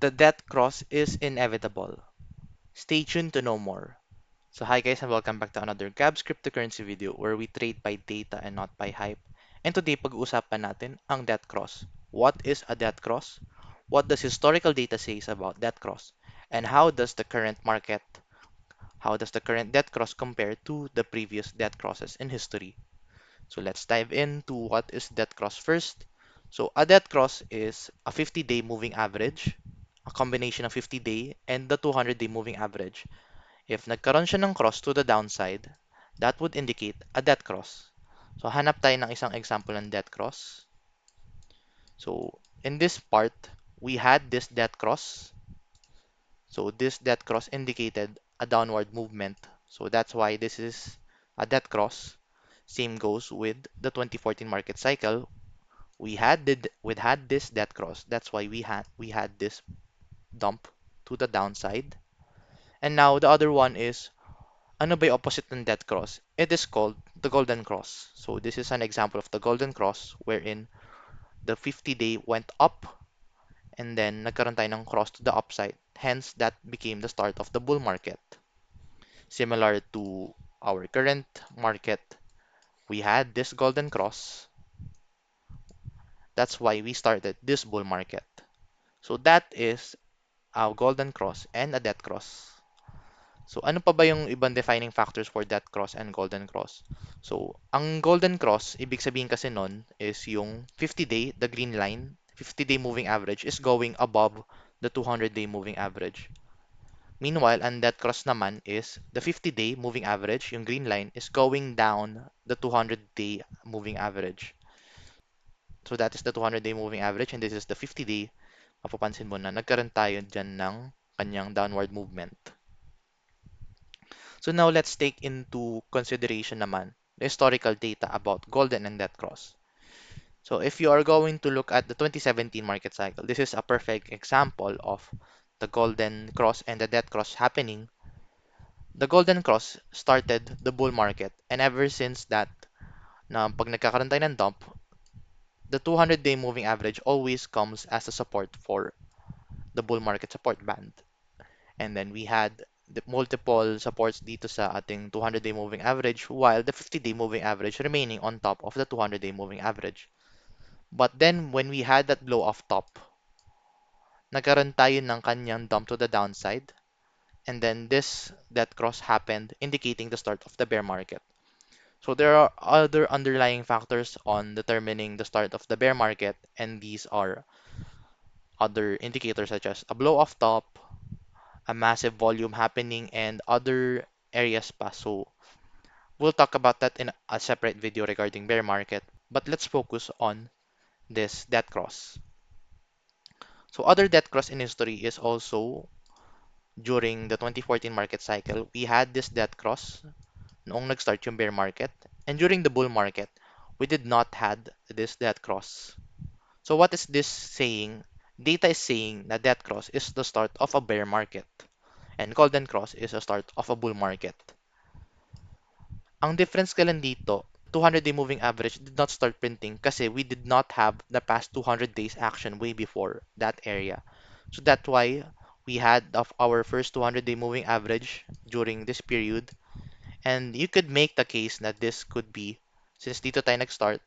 The death cross is inevitable. Stay tuned to know more. So hi guys and welcome back to another Gab's cryptocurrency video where we trade by data and not by hype. And today pag-uusapan natin ang death cross. What is a death cross? What does historical data says about death cross? And how does the current death cross compare to the previous death crosses in history? So let's dive into what is death cross first. So a death cross is a 50-day moving average, a combination of 50-day and the 200-day moving average. If nagkaroon siya ng cross to the downside, that would indicate a death cross. So hanap tayo ng isang example ng death cross. So in this part, we had this death cross. So this death cross indicated a downward movement. So that's why this is a death cross. Same goes with the 2014 market cycle. We had this death cross. That's why we had this dump to the downside. And now the other one is ano ba yung opposite ng death cross? It is called the golden cross. So this is an example of the golden cross wherein the 50-day went up and then nagkaroon tayo ng cross to the upside. Hence, that became the start of the bull market. Similar to our current market, we had this golden cross. That's why we started this bull market. So that is a golden cross and a death cross. So ano pa ba yung ibang defining factors for death cross and golden cross? So ang golden cross, ibig sabihin kasi nun is yung 50-day, the green line, 50-day moving average is going above the 200-day moving average. Meanwhile, ang death cross naman is the 50-day moving average, yung green line, is going down the 200-day moving average. So that is the 200-day moving average and this is the 50-day. Mapapansin mo na nagkaroon tayo dyan ng kanyang downward movement. So now let's take into consideration naman the historical data about golden and death cross. So if you are going to look at the 2017 market cycle, this is a perfect example of the golden cross and the death cross happening. The golden cross started the bull market and ever since that, na pag nagkakaroon tayo ng dump, the 200-day moving average always comes as a support for the bull market support band. And then we had the multiple supports dito sa ating 200-day moving average while the 50-day moving average remaining on top of the 200-day moving average. But then when we had that blow off top, nagkaroon tayo ng kanyang dump to the downside and then this death cross happened indicating the start of the bear market. So there are other underlying factors on determining the start of the bear market and these are other indicators such as a blow off top, a massive volume happening and other areas pa. So we'll talk about that in a separate video regarding bear market, but let's focus on this death cross. So other death cross in history is also during the 2014 market cycle, we had this death cross noong nag-start yung bear market. And during the bull market, we did not had this death cross. So what is this saying? Data is saying na death cross is the start of a bear market and golden cross is the start of a bull market. Ang difference ka lang dito, 200-day moving average did not start printing kasi we did not have the past 200 days action way before that area. So that's why we had of our first 200-day moving average during this period. And you could make the case that this could be, since dito tayo nag-start,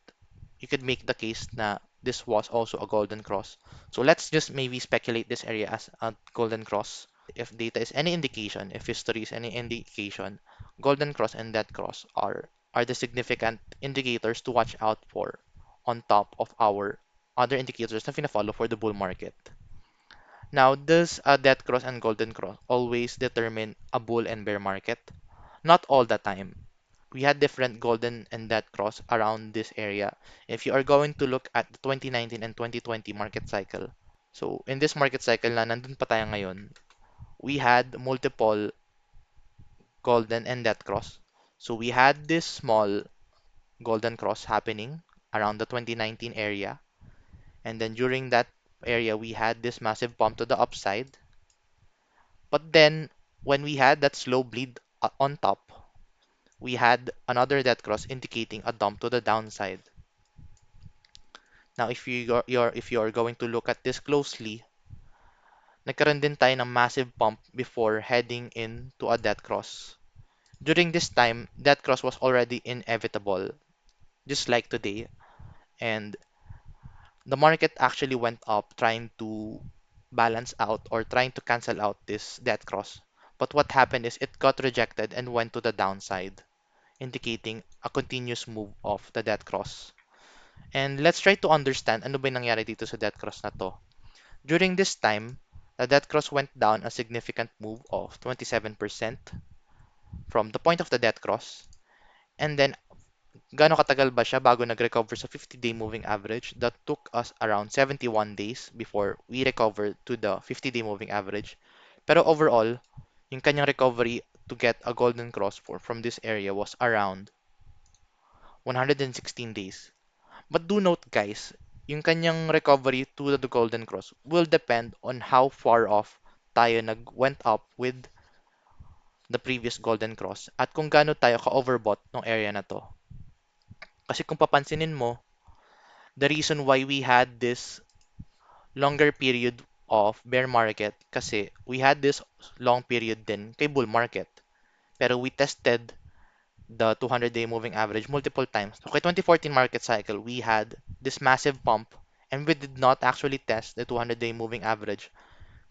you could make the case na this was also a golden cross. So let's just maybe speculate this area as a golden cross. If data is any indication, if history is any indication, golden cross and death cross are the significant indicators to watch out for on top of our other indicators na fina-follow for the bull market. Now, does a death cross and golden cross always determine a bull and bear market? Not all the time. We had different golden and death cross around this area. If you are going to look at the 2019 and 2020 market cycle, so in this market cycle na nandun pa tayo ngayon, we had multiple golden and death cross. So we had this small golden cross happening around the 2019 area. And then during that area, we had this massive pump to the upside. But then when we had that slow bleed on top, we had another death cross indicating a dump to the downside. Now, if you are going to look at this closely, nagkaroon din tayo ng massive pump before heading into a death cross. During this time, death cross was already inevitable, just like today, and the market actually went up trying to balance out or trying to cancel out this death cross. But what happened is it got rejected and went to the downside, indicating a continuous move of the death cross. And let's try to understand ano ba yung nangyari dito sa death cross na to. During this time, the death cross went down a significant move of 27% from the point of the death cross. And then, gaano katagal ba siya bago nag-recover sa 50-day moving average? That took us around 71 days before we recovered to the 50-day moving average. Pero overall, yung kanyang recovery to get a golden cross from this area was around 116 days. But do note guys, yung kanyang recovery to the golden cross will depend on how far off tayo went up with the previous golden cross at kung gaano tayo ka-overbought ng area na to. Kasi kung papansinin mo, the reason why we had this longer period of bear market kasi we had this long period din kay bull market. Pero we tested the 200-day moving average multiple times. So kay 2014 market cycle, we had this massive pump and we did not actually test the 200-day moving average.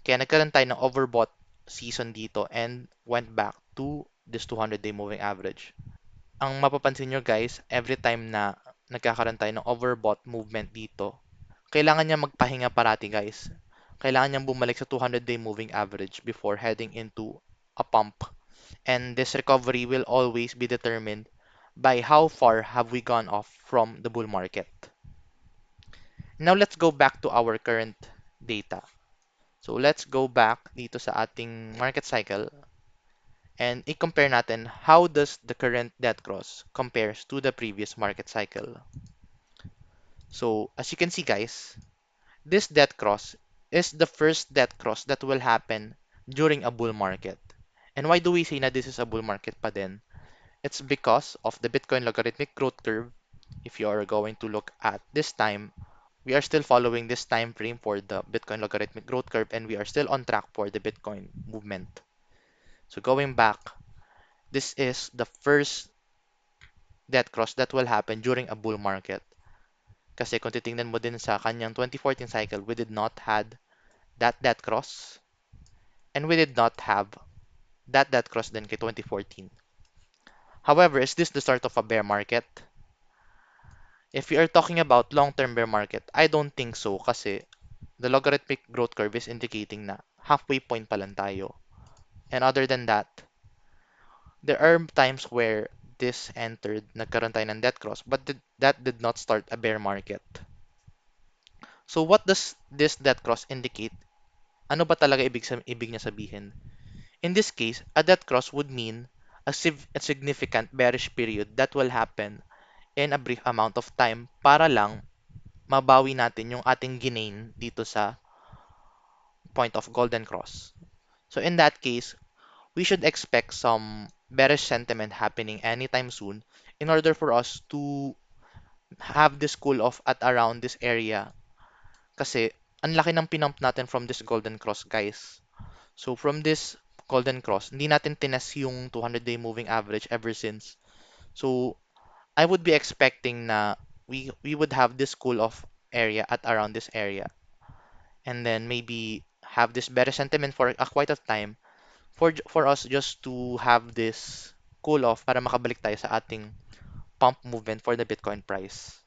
Kaya nagkaroon tayo ng overbought season dito and went back to this 200-day moving average. Ang mapapansin nyo guys, every time na nagkakaroon tayo ng overbought movement dito, kailangan niya magpahinga parati guys. Kailangan niyang bumalik sa 200-day moving average before heading into a pump. And this recovery will always be determined by how far have we gone off from the bull market. Now let's go back to our current data. So let's go back dito sa ating market cycle and i-compare natin how does the current death cross compares to the previous market cycle. So as you can see guys, this death cross is the first death cross that will happen during a bull market. And why do we say na this is a bull market pa din? It's because of the Bitcoin logarithmic growth curve. If you are going to look at this time, we are still following this time frame for the Bitcoin logarithmic growth curve and we are still on track for the Bitcoin movement. So going back, this is the first death cross that will happen during a bull market. Kasi kung titingnan mo din sa kanyang 2014 cycle, we did not had that death cross and we did not have that death cross din kay 2014. However, is this the start of a bear market? If we are talking about long-term bear market, I don't think so kasi the logarithmic growth curve is indicating na halfway point pa lang tayo. And other than that, there are times where this entered, nagkaroon tayo ng death cross, but that did not start a bear market. So what does this death cross indicate? Ano ba talaga ibig niya sabihin? In this case, a death cross would mean a significant bearish period that will happen in a brief amount of time para lang mabawi natin yung ating ginain dito sa point of golden cross. So in that case, we should expect some bearish sentiment happening anytime soon in order for us to have this cool off at around this area. Kasi ang laki ng pinump natin from this golden cross, guys. So from this golden cross, hindi natin tinest yung 200-day moving average ever since. So I would be expecting na we would have this cool off area at around this area. And then maybe have this better sentiment for a quite of time for us just to have this cool off para makabalik tayo sa ating pump movement for the Bitcoin price.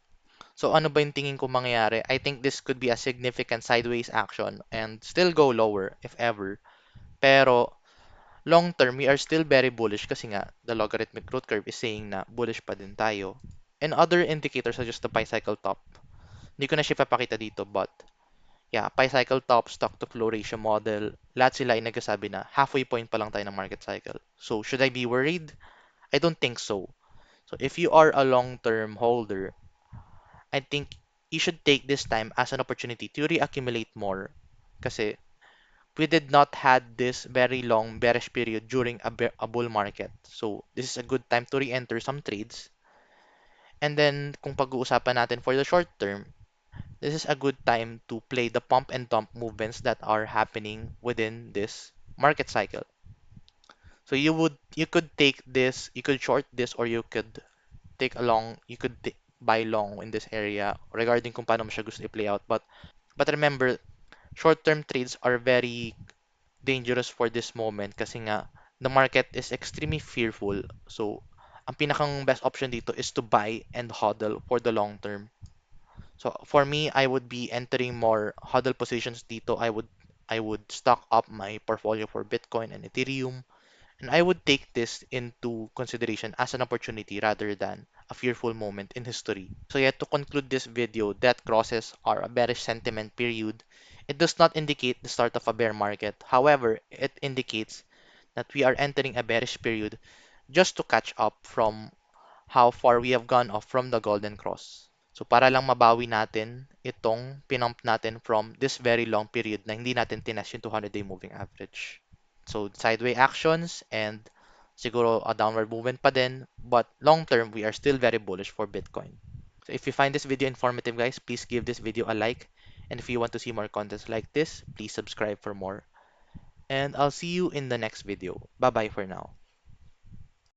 So ano ba yung tingin ko mangyayari? I think this could be a significant sideways action and still go lower if ever. Pero long term, we are still very bullish kasi nga the logarithmic growth curve is saying na bullish pa din tayo. And other indicators such as the pi cycle top. Hindi ko na siya papakita dito but yeah, pi cycle top, stock to flow ratio model, lahat sila ay nagsasabi na halfway point pa lang tayo ng market cycle. So should I be worried? I don't think so. So if you are a long-term holder, I think you should take this time as an opportunity to reaccumulate more. Kasi we did not had this very long bearish period during a bull market. So this is a good time to re-enter some trades. And then kung pag-uusapan natin for the short term, this is a good time to play the pump and dump movements that are happening within this market cycle. So you could take this, you could short this, or you could take a long, buy long in this area regarding kung paano mo siya gusto i-play out. But remember, short-term trades are very dangerous for this moment kasi nga the market is extremely fearful. So ang pinakang best option dito is to buy and hodl for the long term. So for me, I would be entering more hodl positions dito. I would stock up my portfolio for Bitcoin and Ethereum, and I would take this into consideration as an opportunity rather than a fearful moment in history. So yet to conclude this video, death crosses are a bearish sentiment period. It does not indicate the start of a bear market. However, it indicates that we are entering a bearish period just to catch up from how far we have gone off from the golden cross. So para lang mabawi natin itong pinump natin from this very long period na hindi natin tinest yung 200-day moving average. So sideways actions and siguro a downward movement pa din, but long term we are still very bullish for Bitcoin. So if you find this video informative, guys, please give this video a like, and if you want to see more contents like this, please subscribe for more. And I'll see you in the next video. Bye bye for now.